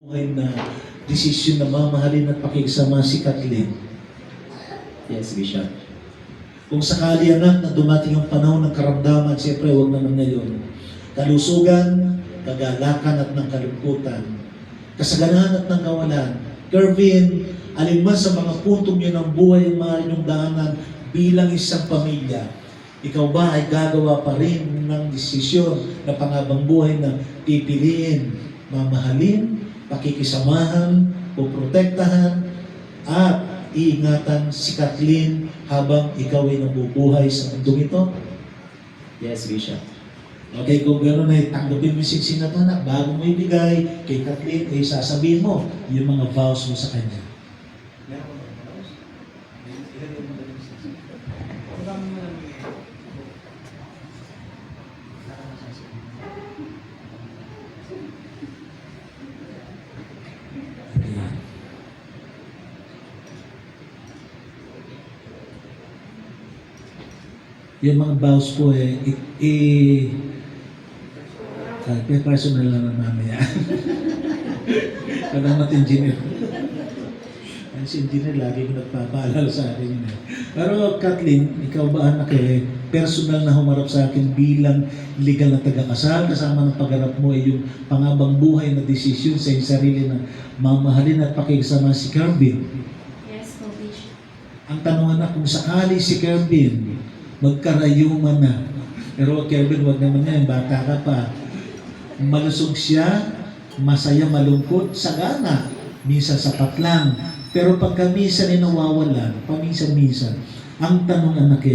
Ngayon na desisyon na mamahalin at pakikisama si Kathleen. Yes, Bishop. Kung sakali anak na dumating ang panahon ng karamdaman, siyempre huwag naman ngayon. Kalusugan, kagalakan at ng kalungkutan, kasaganahan at ng kawalan. Kervin, alin man sa mga puntong yun ng buhay ang maaari niyong daanan bilang isang pamilya, ikaw ba ay gagawa pa rin ng desisyon na panghabang buhay na pipiliin, mamahalin, pakikisamahan, poprotektahan, at iingatan si Kathleen habang ikaw ay nabubuhay sa mundong ito? Yes, Bishop. Okay, kung gano'n ay tanggapin mo yung singsing na ito, anak, bago mo ibigay kay Kathleen, ay sasabihin mo yung mga vows mo sa kanya. Yung mga vows po personal na lang mamaya. Salamat, engineer. Si engineer, lagi ko nagpapaalala sa akin yun. Pero Kathleen, ikaw ba anak personal na humarap sa akin bilang legal na taga-kasal, kasama ng pagharap mo ay yung pangabang buhay na desisyon sa iyong sarili na mamahalin at pakikisama si Kervin? Yes, po, Bishop. Ang tanong anak, kung sakali si Kervin magkarayuman na, pero Kervin, wag naman yan, bata ka pa. Malusog siya, masaya, malungkot, sagana, minsan sapat lang. Pero pagka minsan ay nawawalan, paminsan-minsan, ang tanong anak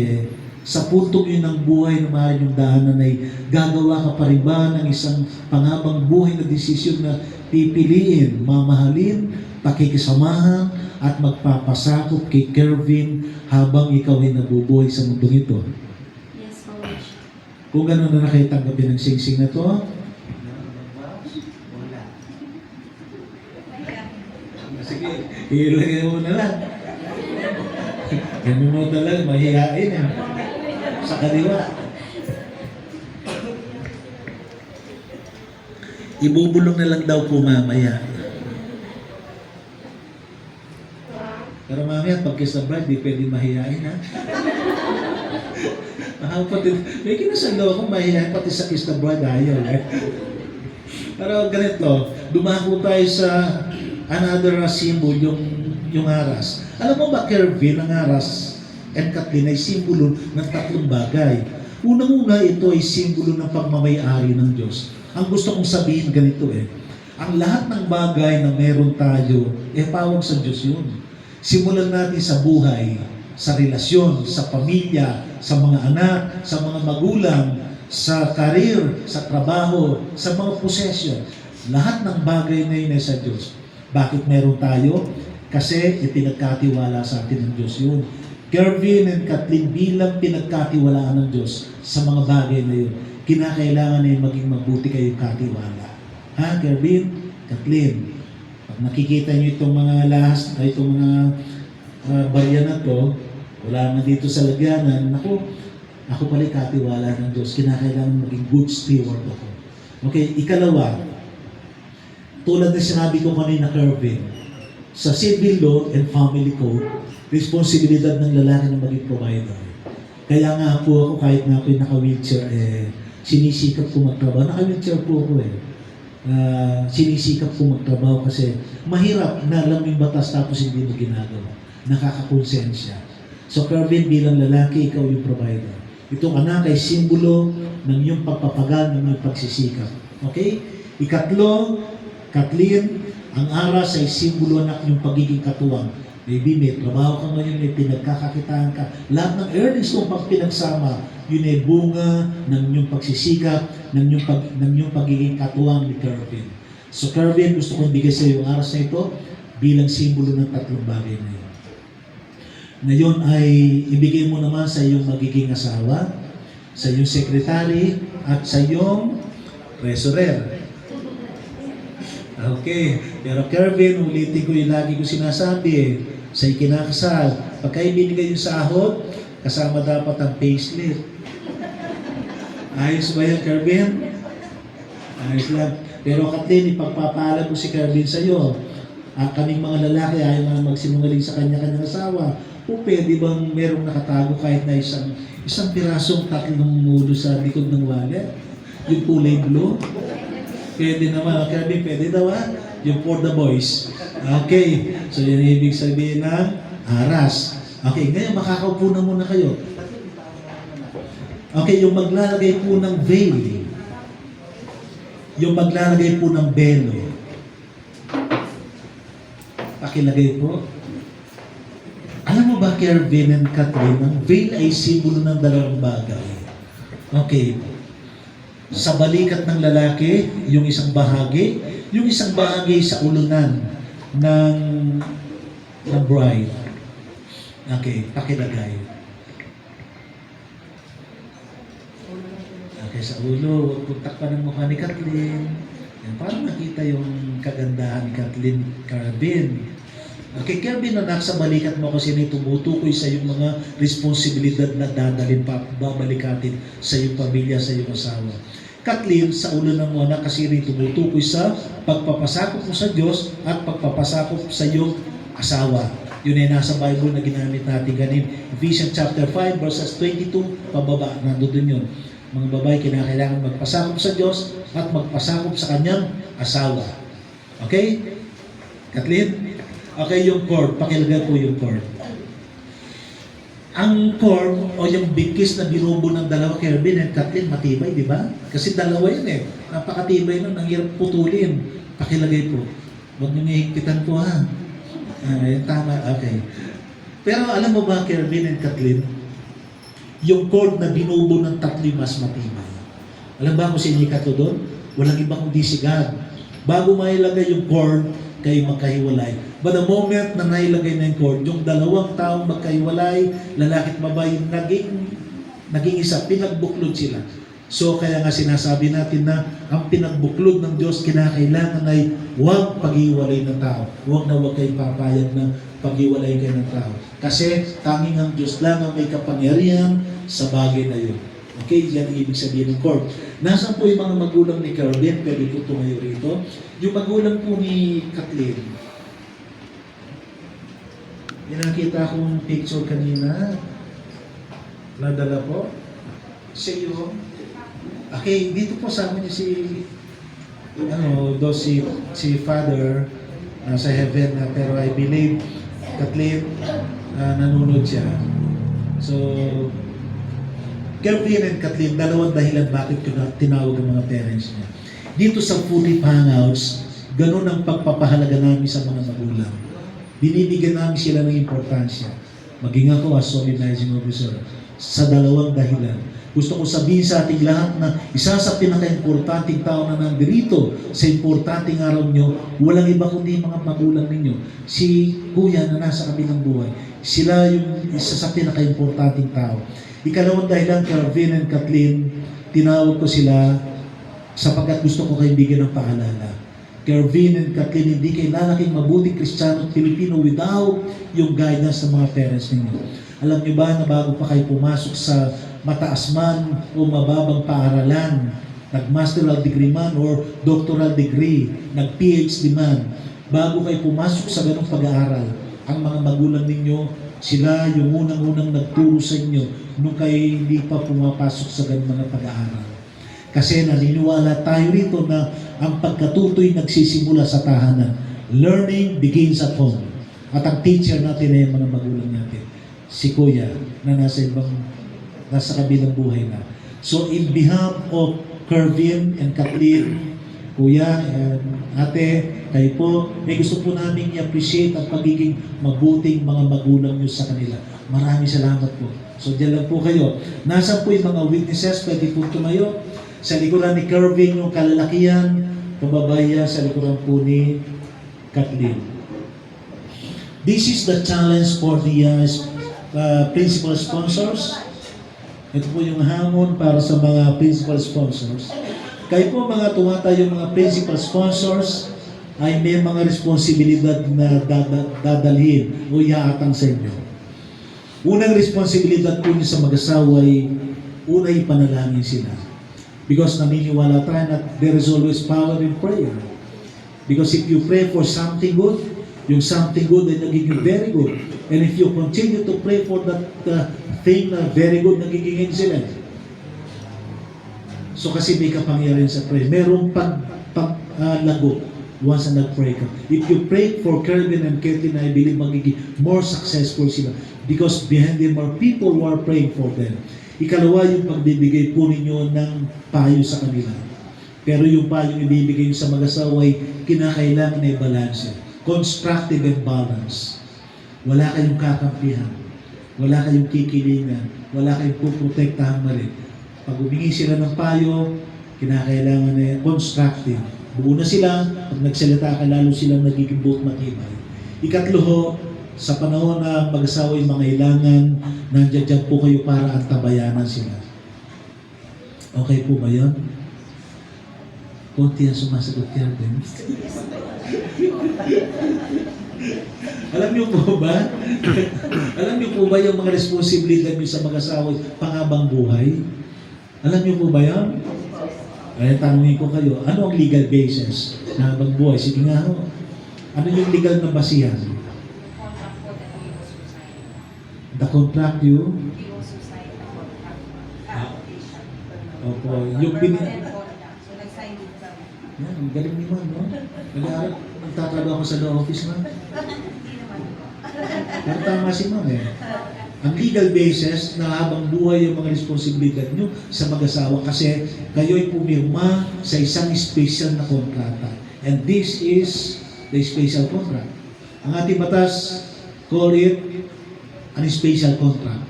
sa puntong yun ng buhay na maaaring yung dahanan ay gagawa ka pa rin ba ng isang panghabang buhay na desisyon na pipiliin, mamahalin, pakikisamahan, at magpapasakop kay Kervin habang ikaw ay nabubuhay sa mundong ito? Yes, po, Bishop. Kung gano'n na kayo tanggapin ng singsing na to, sige, ilagay mo na lang. Ganun mo na lang, mahihain sa kaliwa. Ibubulong na lang daw po mamaya. Pero mamaya, pag kiss the bride, di pwede mahihain, ha? Pati, may kinasal daw akong mahihain, pati sa kiss the bride, ayaw, Pero ganito, dumako tayo sa another symbol, yung aras. Alam mo ba, Kervin, ang aras and Kathleen ay simbolo ng tatlong bagay. Unang-una, ito ay simbolo ng pagmamay-ari ng Diyos. Ang gusto kong sabihin ganito ang lahat ng bagay na meron tayo, pawag sa Diyos yun. Simulan natin sa buhay, sa relasyon, sa pamilya, sa mga anak, sa mga magulang, sa karir, sa trabaho, sa mga possession. Lahat ng bagay na yun ay sa Diyos. Bakit meron tayo? Kasi ipinagkatiwala sa atin ng Diyos yun. Kervin and Kathleen, bilang pinagkatiwalaan ng Diyos sa mga bagay na yun, kinakailangan na maging mabuti kayong katiwala. Ha, Kervin? Kathleen, pag nakikita nyo itong mga lahas, itong mga barya na to, wala na dito sa lagyanan, ako pala katiwala ng Diyos, kinakailangan maging good steward ako. Okay, ikalawa, tulad na sinabi ko kanina, Kervin, sa civil law and family code, responsibilidad ng lalaki na maging provider. Kaya nga po ako, kahit nga ako naka-wheelchair, sinisikap ko magtrabaho. Naka-wheelchair po ako sinisikap ko magtrabaho kasi mahirap na alam yung batas tapos hindi mo ginagawa. Nakakakonsensya. So, Kervin, bilang lalaki, ikaw yung provider. Itong anak ay simbolo ng iyong pagpapagal, ng iyong pagsisikap. Okay? Ikatlo, Kathleen, ang aras ay simbolo anak yung pagiging katuwang. Maybe may trabaho ka ngayon, may pinagkakakitaan ka. Lahat ng earnings mo pag pinagsama, yun ay bunga ng iyong pagsisikap, ng iyong pagiging katuwang ni Kervin. So Kervin, gusto kong bigay sa iyo ang aras na ito bilang simbolo ng tatlong bagay na yun. Ngayon ay ibigay mo naman sa iyong magiging asawa, sa iyong sekretary, at sa iyong treasurer. Okay, pero Kervin, ulitin ko yung lagi ko sinasabi sa ikinakasal, pagka ibinigay yung sahod, kasama dapat ang payslip. Ayos ba yan, Kervin? Ayos lang. Pero Kathleen, ipagpapaalam ko si Kervin sa iyo. Kaming mga lalaki ayaw nga magsinungaling sa kanya-kanyang asawa. O pwede bang merong nakatago kahit na isang pirasong tatlong mulo sa likod ng wallet? Yung kulay blue? Pwede naman. Kervin, pwede daw ha? Yung for the boys. Okay. So yun ibig sabihin ng aras. Okay, ngayon makakaupo na muna kayo. Okay, yung maglalagay po ng veil. Yung maglalagay po ng belo. Pakilagay po. Alam mo ba, Kervin and Kathleen, ang veil ay simbolo ng dalawang bagay. Okay. Sa balikat ng lalaki, yung isang bahagi, yung isang bahagi sa ulunan ng bride. Okay, pakilagay. Okay, sa ulo, huwag kong takpan ng mukha ni Kathleen. Yan, para makita yung kagandahan ni Kathleen Kervin. Okay, Kervin, anak, sa balikat mo kasi tumutukoy sa yung mga responsibilidad na dadalhin pa, babalikatin sa iyong pamilya, sa iyong asawa. Kathleen, sa ulo ng mo anak kasi tumutukoy sa pagpapasakop mo sa Diyos at pagpapasakop sa iyong asawa. Yun ay nasa Bible na ginamit natin ganin. Ephesians chapter 5 verses 22 pababa, nandoon yun. Mga babae, kinakailangan magpasakop sa Diyos at magpasakop sa kanyang asawa. Okay? Kathleen? Okay, yung cord. Pakilagay po yung cord. Ang cord o yung bigkis na binubo ng dalawa, Kervin and Kathleen, matibay, di ba? Kasi dalawa yun eh. Napakatibay nun, ang hirap putulin. Pakilagay po. Huwag nyo hihigpitan po ha. Yan, tama. Okay. Pero alam mo ba, Kervin and Kathleen, yung cord na binubo ng tatlo mas matibay. Alam ba kung sinika to doon? Walang iba kundi si God. Bago mailagay yung cord, kayo magkahiwalay. But the moment na nailagay na yung cord, yung dalawang taong magkahiwalay, lalaki at babae, naging isa, pinagbuklod sila. So kaya nga sinasabi natin na ang pinagbuklod ng Diyos kinakailangan ay huwag paghiwalay ng tao. Huwag kayong papayag na paghiwalay kayo ng tao. Kasi tanging ang Diyos lang ang may kapangyarihan sa bagay na yun. Okay, yan ang ibig sabihin ng cord. Nasaan po yung mga magulang ni Kervin? Pwede po tumayo rito. Yung magulang po ni Kathleen. Yung nakita kong picture kanina. Nadala po. Sa iyo. Okay, dito po sa amin si Father sa heaven, pero I believe Kathleen nanonood siya. So, Kervin and Kathleen, dalawang dahilan bakit ko tinawag ang mga parents niya. Dito sa Fulip Hangouts, ganun ang pagpapahalaga namin sa mga magulang. Binibigyan namin sila ng importansya. Maging ako as solemnizing officer sa dalawang dahilan. Gusto ko sabihin sa ating lahat na isa sa pinaka-importanting tao na nandirito sa importanteng araw nyo, walang iba kundi mga magulang ninyo. Si Kuya na nasa kabilang buhay, sila yung isa sa pinaka-importanting tao. Ikalawang dahilan, Kervin and Kathleen, tinawag ko sila sapagkat gusto ko kayong bigyan ng paalala. Kervin and Kathleen, hindi kayo lalaking mabuting Kristiyano at Pilipino without yung guidance ng mga parents ninyo. Alam niyo ba na bago pa kayo pumasok sa mataas man o mababang paaralan, nag-masteral degree man or doctoral degree, nag-PhD man, bago kayo pumasok sa ganong pag-aaral, ang mga magulang ninyo, sila yung unang-unang nagturo sa inyo nung kayo hindi pa pumapasok sa ganong mga pag-aaral. Kasi naniniwala tayo rito na ang pagkatutoy nagsisimula sa tahanan. Learning begins at home. At ang teacher natin ay mga magulang natin. Si Kuya na nasa kabilang buhay na. So in behalf of Kervin and Kathleen, Kuya and Ate, kayo po, may gusto po namin i-appreciate ang pagiging mabuting mga magulang nyo sa kanila. Maraming salamat po. So diyan lang po kayo. Nasaan po yung mga witnesses? Pwede po tumayo. Sa likuran ni Kervin, yung kalalakihan, pababaya sa likuran po ni Kathleen. This is the challenge for the principal sponsors. Ito po yung hamon para sa mga principal sponsors. Kayo po mga tumatayong mga principal sponsors ay may mga responsibilidad na dadalhin o iaatang sa inyo. Unang responsibilidad po niyo sa mag-asawa ay unay ipanalangin sila. Because naniniwala tayo na there is always power in prayer. Because if you pray for something good, yung something good ay nagiging very good. And if you continue to pray for that thing na very good, nagiging excellent. So kasi may kapangyarihan sa prayer. Merong paglago once na nag-pray ka. If you pray for Kervin and Kathleen, I believe magiging more successful sila. Because behind them are people who are praying for them. Ikalawa, yung pagbibigay po ninyo ng payo sa kanila. Pero yung payo yung ibibigay nyo sa mag-asawa ay kinakailangan na i-balance. Constructive and balance. Wala kayong kakampihan. Wala kayong kikilingan. Wala kayong puprotektahan mali. Pag humingi sila ng payo, kinakailangan na constructive. Buo na sila, pag nagsalita ka, lalo silang nagiging buot matibay. Ikatlo ho, sa panahon na mag-asawa yung mga ilangan, nandiyan po kayo para antabayanan sila. Okay po ba yun? Konti ang sumasagot kaya din. Alam niyo po ba? Alam niyo po ba yung mga responsibilidad niyo sa mag-asawa panghabang buhay? Alam niyo po ba yan? Kaya tanungin ko kayo, ano ang legal basis na habang buhay? Sige nga ho. Ano yung legal na basihan? The contract you? Opo, yung yan, ang galing ni ma'am, no? Nag-aaral, nagtatrabaho ako sa law office, ma'am. Pero tama si ma'am, eh. Ang legal basis na habang buhay yung mga responsibilidad nyo sa mag-asawa kasi kayo'y pumirma sa isang special na kontrata. And this is the special contract. Ang ating batas, call it an special contract.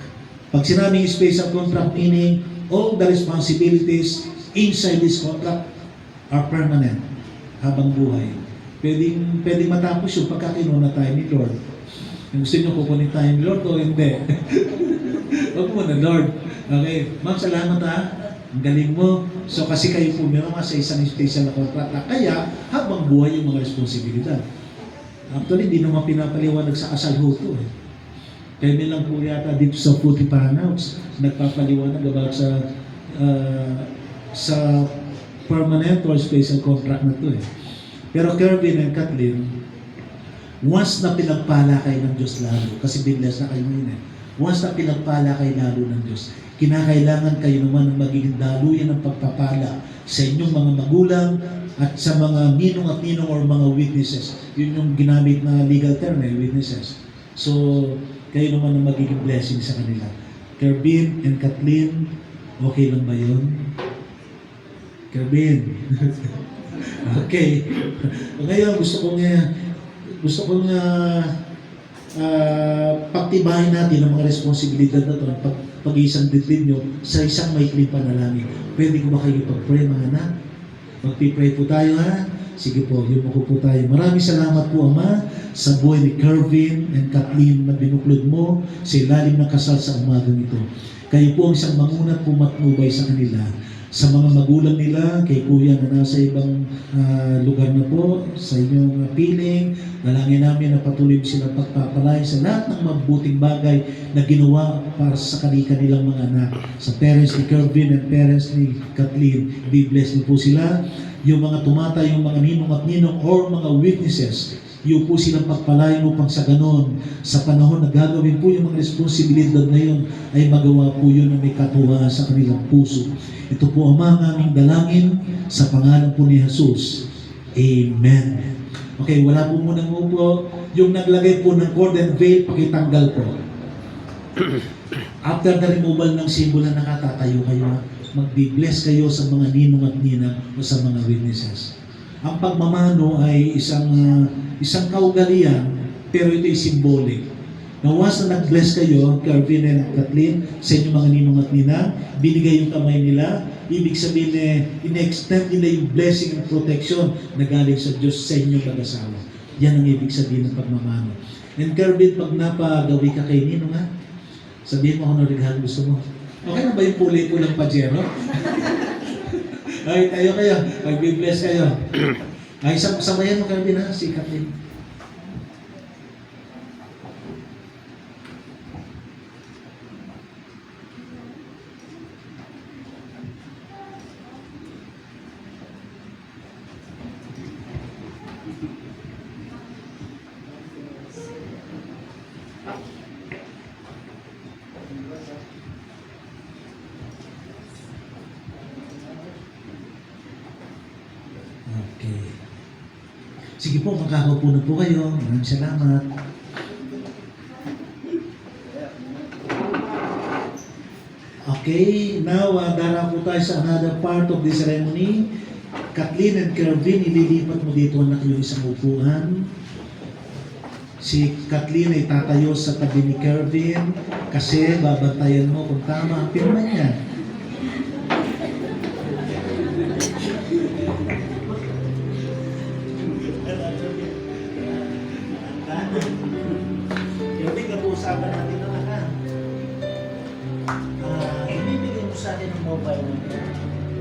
Pag sinabing special contract, meaning all the responsibilities inside this contract are permanent habang buhay. Pwedeng matapos yung pagkakinuna tayo ni Lord. Yung gusto nyo kukunin tayo ni Lord o hindi? Huwag mo na, Lord. Okay. Ma'am, salamat ha. Ang galing mo. So kasi kayo pumirma sa isang special na kontrata. Kaya habang buhay yung mga responsibilidad. Actually, hindi naman pinapaliwanag sa kasal ho to eh. Kaya lang po yata dito sa Puti Panouts, nagpapaliwanag about sa permanent or special contract na to eh. Pero Kervin and Kathleen, once na pinagpala kayo ng Diyos lalo, kasi binless na kayo ngayon eh, once na pinagpala kayo lalo ng Diyos, kinakailangan kayo naman ng magiging daluyan ng pagpapala sa inyong mga magulang at sa mga ninong at ninong or mga witnesses. Yun yung ginamit na legal term eh, witnesses. So, kayo naman ang magiging blessing sa kanila. Kervin and Kathleen, okay lang ba yun? Kervin. Okay. Ngayon, gusto kong pagtibahin natin ang mga responsibilidad na ito, pag-iisang dibdib nyo sa isang maikling panalangin. Pwede ko ba kayo pag-pray, mga anak? Magpipray po tayo, ha? Sige po, yumuko po tayo. Maraming salamat po, Ama, sa buhay ni Kervin and Kathleen na binuklod mo sa ilalim ng kasal sa umagang ito. Kayo po ang isang mangunat pumatnubay sa kanila. Sa mga magulang nila, kay Kuya na nasa ibang lugar na po, sa inyong piling, dalangin namin na patuloy silang pagpapalay sa lahat ng mabuting bagay na ginawa para sa kanilang mga anak. Sa parents ni Kervin and parents ni Kathleen, be blessed niyo po sila. Yung mga tumatay, yung mga ninong at ninong or mga witnesses, yung po silang pagpalain upang sa ganon, sa panahon na gagawin po yung mga responsibilidad na yun, ay magawa po yun na may katuwa sa kanilang puso. Ito po ang mga aming dalangin sa pangalan po ni Jesus. Amen. Okay, wala po muna po. Yung naglagay po ng golden veil, pakitanggal po. After the removal ng symbol na nakatatayo kayo, magbi-bless kayo sa mga ninong at ninang o sa mga witnesses. Ang pagmamano ay isang kaugalian, pero ito ay symbolic. Now once na nag-bless kayo, Kervin and Kathleen, sa inyong mga ninong at ninang, binigay yung kamay nila, ibig sabihin in-extend nila yung blessing and protection na galing sa Diyos sa inyong mag-asawa. Yan ang ibig sabihin ng pagmamano. And Kervin, pag napagawi ka kay ninong, ha? Sabihin mo kung ano regalo gusto mo. Okay na ba yung pulang pajero? Ay, tayo kayo. Mag-bless kayo. Ay, samayan mo Kervin, ha? Si Kathleen. Okay. Sige po, makakaupo na po kayo. Maraming salamat. Okay, now dara po tayo sa another part of the ceremony. Kathleen and Kervin, ililipat mo dito anak yung isang upuan. Si Kathleen ay tatayo sa tabi ni Kervin kasi babantayan mo kung tama ang pirma niya. Kervin, kapag-usapan natin na lang. Ibibigay mo sa akin ang mobile number.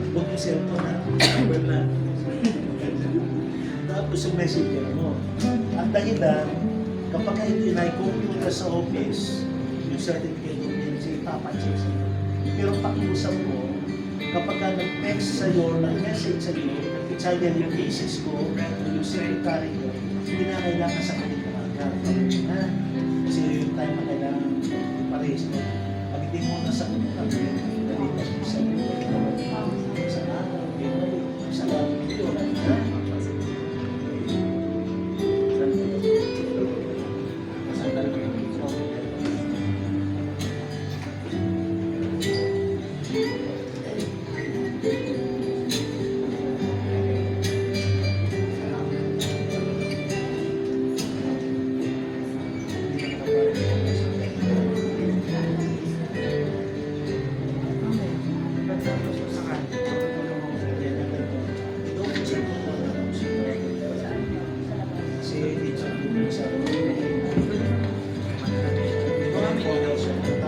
Huwag yung cellphone ha. Number lang. Tapos yung messenger mo. Ang dahilan, kapag ito na-compute ka sa office, yung certificate of NC, ipapacheck sa'yo. Pero pakiusap mo, kapag ka nag-text sa'yo, nag-message sa'yo, it's either yung basis ko, yung secretary ko, hindi na kailangan sa kanila agad. Kasi yung time na kailangan parehas mo. Pag hindi mo nasa kanila, dalitas mo sa iyo. Sa araw, sa araw, yun.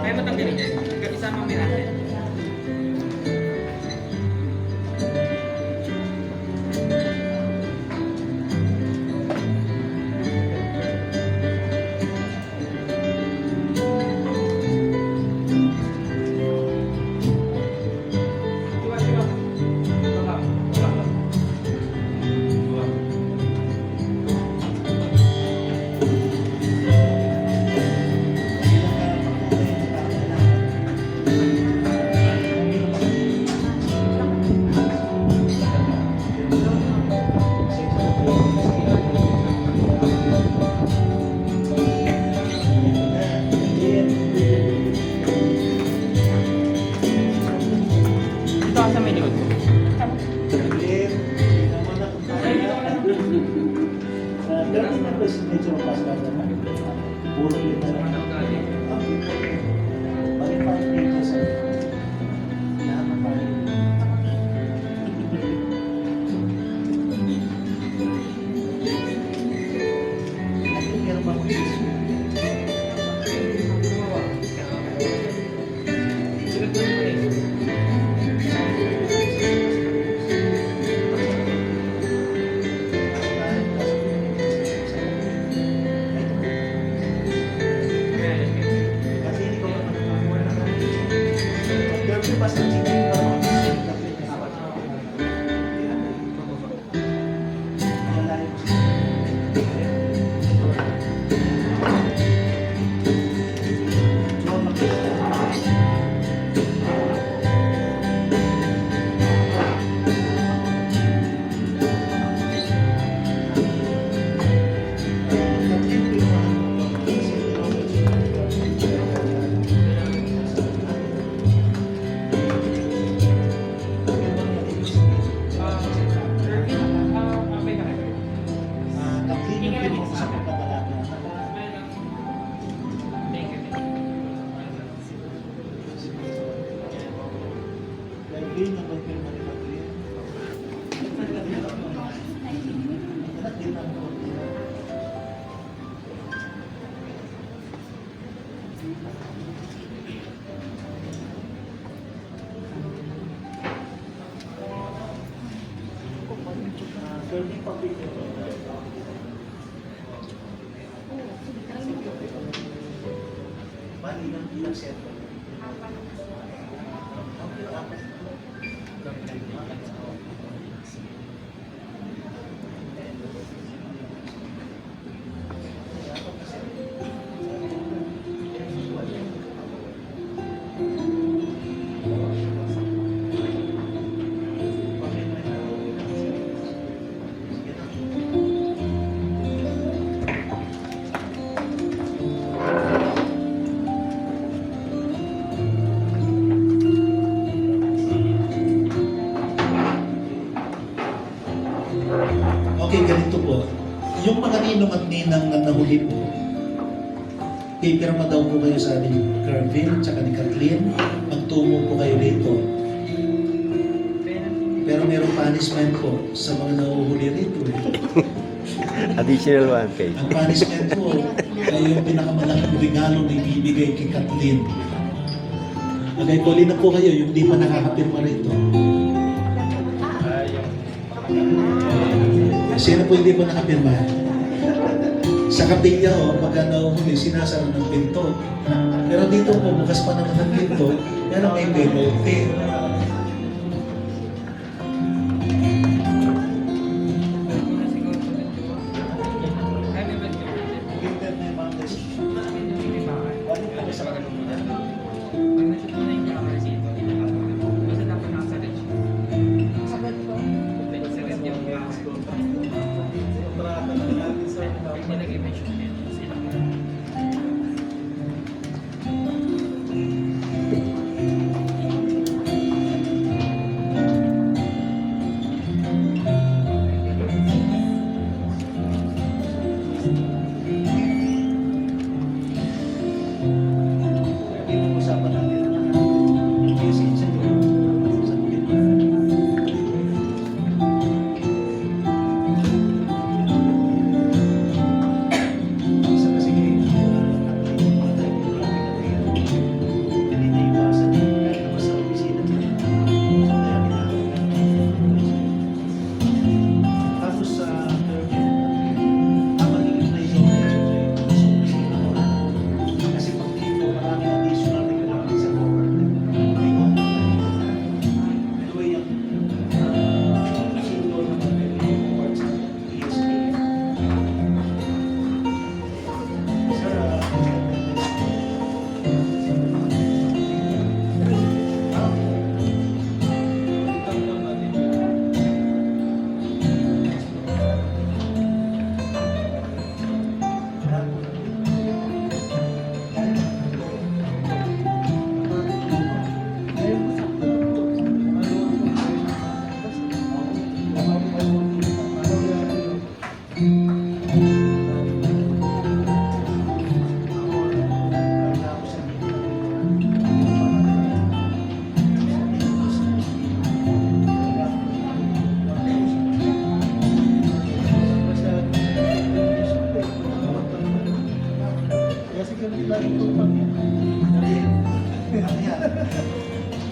Kaya matanggalin niya. Kasama may ate. Dito ka sa may likod ko. Medyo mapasok naman. Puro yun na lang. Balik 5 pages ang lahat ng pala. I think meron ba mag-isip? Kasi hindi ko mapapagawa na kami. Pero basta chicken pa ako. Ilang set? ninong at ninang na nahuli po, pipirma daw po kayo sa ating Carvin, tsaka ni Kathleen. Magtungo po kayo dito. Pero mayroong punishment po sa mga nahuhuli rito. Additional 1 page. Ang punishment po ay yung pinakamalaking regalo na ibibigay kay Kathleen. Magay-puli na po kayo, yung di pa nakakapirma rito. Sino po hindi po nakapirma? Sa kapilya o, pagka nahuhuli, sinasara ng pinto. Pero dito po, bukas pa naman ang pinto, yan ang may penalty.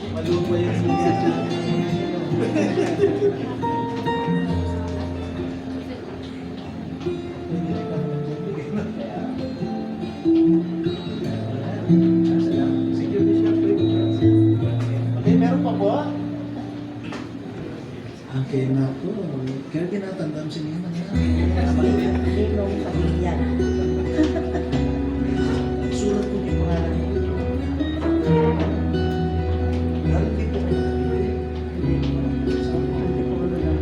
Malupa yung okay, meron pa po? Okay na po. Kaya tinatandaan si Nina niya. Ninong pamilya. Sulat po yung pangalan niya. Hindi po kayo nabili. Hindi po kayo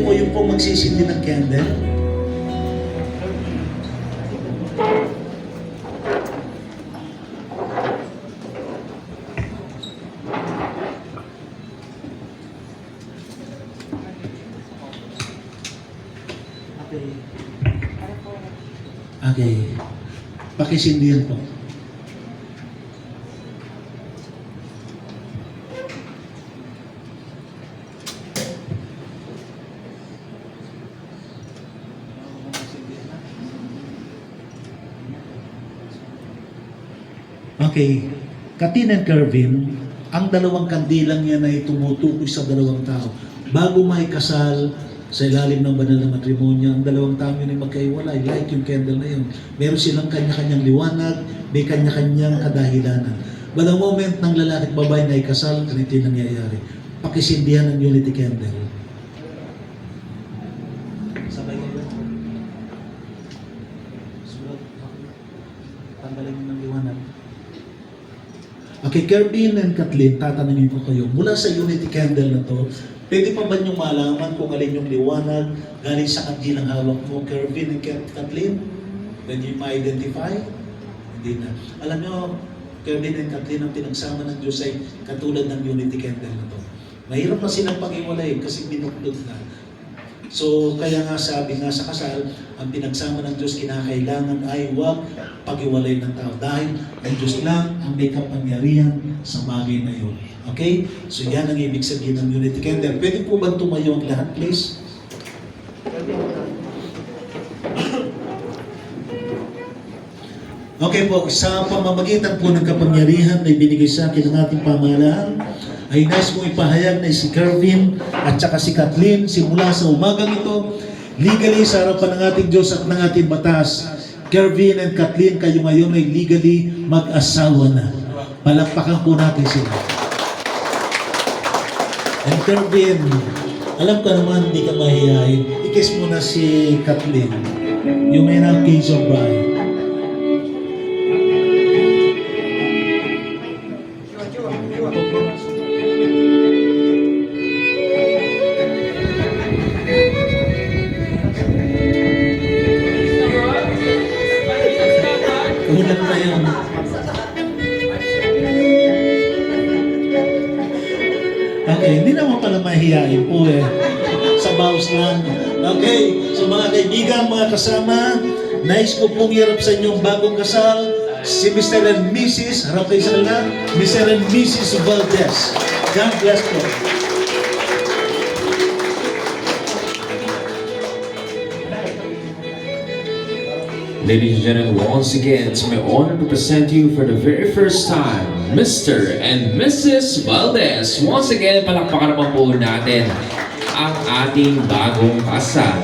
po yung po magsisindi ng candle. Okay. Pakisindihan po. Okay. Katin and Kervin, ang dalawang kandilang yan ay tumutukoy sa dalawang tao. Bago may kasal, sa ilalim ng banal na matrimonyo, ang dalawang tao yun ay magkaiwalay, like yung candle na yun. Meron silang kanya-kanyang liwanag, may kanya-kanyang kadahilanan. But the moment ng lalaki at babae na ikasal, ganito yung nangyayari. Pakisindihan ng unity candle. Sabay kayo. Sulat. Tanggalin mo ng liwanag. Okay, Kervin and Kathleen, tatanungin ko kayo. Mula sa unity candle na to, pwede pa ba niyong malaman kung alin yung liwanag galing sa kandilang hawak mo, Kervin and Kathleen? Pwede yung ma-identify? Hindi na. Alam niyo, Kervin and Kathleen, ang pinagsama ng Diyos ay katulad ng unity candle na to. Mahirap na silang pag-iwalay kasi binuklod na. So, kaya nga sabi nga sa kasal, ang pinagsama ng Diyos kinakailangan ay huwag pag-iwalay ng tao. Dahil ang Diyos lang ang may kapangyarihan sa bagay na yun. Okay? So, yan ang ibig sabihin ng unity candle. Pwede po ba tumayo ang lahat, please? Okay po, sa pamamagitan po ng kapangyarihan na ibinigay sa akin ng ating pamahalaan, ay nais kong ipahayag na si Kervin at saka si Kathleen simula sa umagang ito, legally sa harapan ng ating Diyos at ng ating batas, Kervin and Kathleen, kayo ngayon ay legally mag-asawa na. Palakpakan po natin sila. And Kervin, alam ko naman hindi ka mahihayin. I-kiss mo na si Kathleen. You may now kiss your bride. Kulang na yun. Okay, hindi naman pala mahihayin po eh. Sa bows lang. Okay, so mga kaibigan, mga kasama, nais ko pong hirap sa inyong bagong kasal, si Mr. and Mrs. Harap kayo sa kanila, Mr. and Mrs. Valdez. God bless po. Ladies and gentlemen, once again, it's my honor to present you for the very first time, Mr. and Mrs. Valdez. Once again, palakpakan naman po natin ang ating bagong kasal.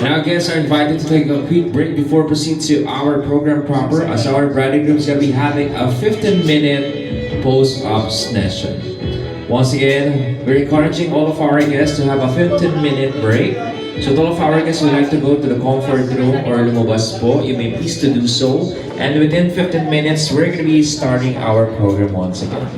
Now, guests are invited to take a quick break before proceed to our program proper, as our bride and groom is going to be having a 15-minute post-op session. Once again, we're encouraging all of our guests to have a 15-minute break. So to all of our guests who would like to go to the comfort room or lumabas po, you may please to do so. And within 15 minutes, we're going to be starting our program once again.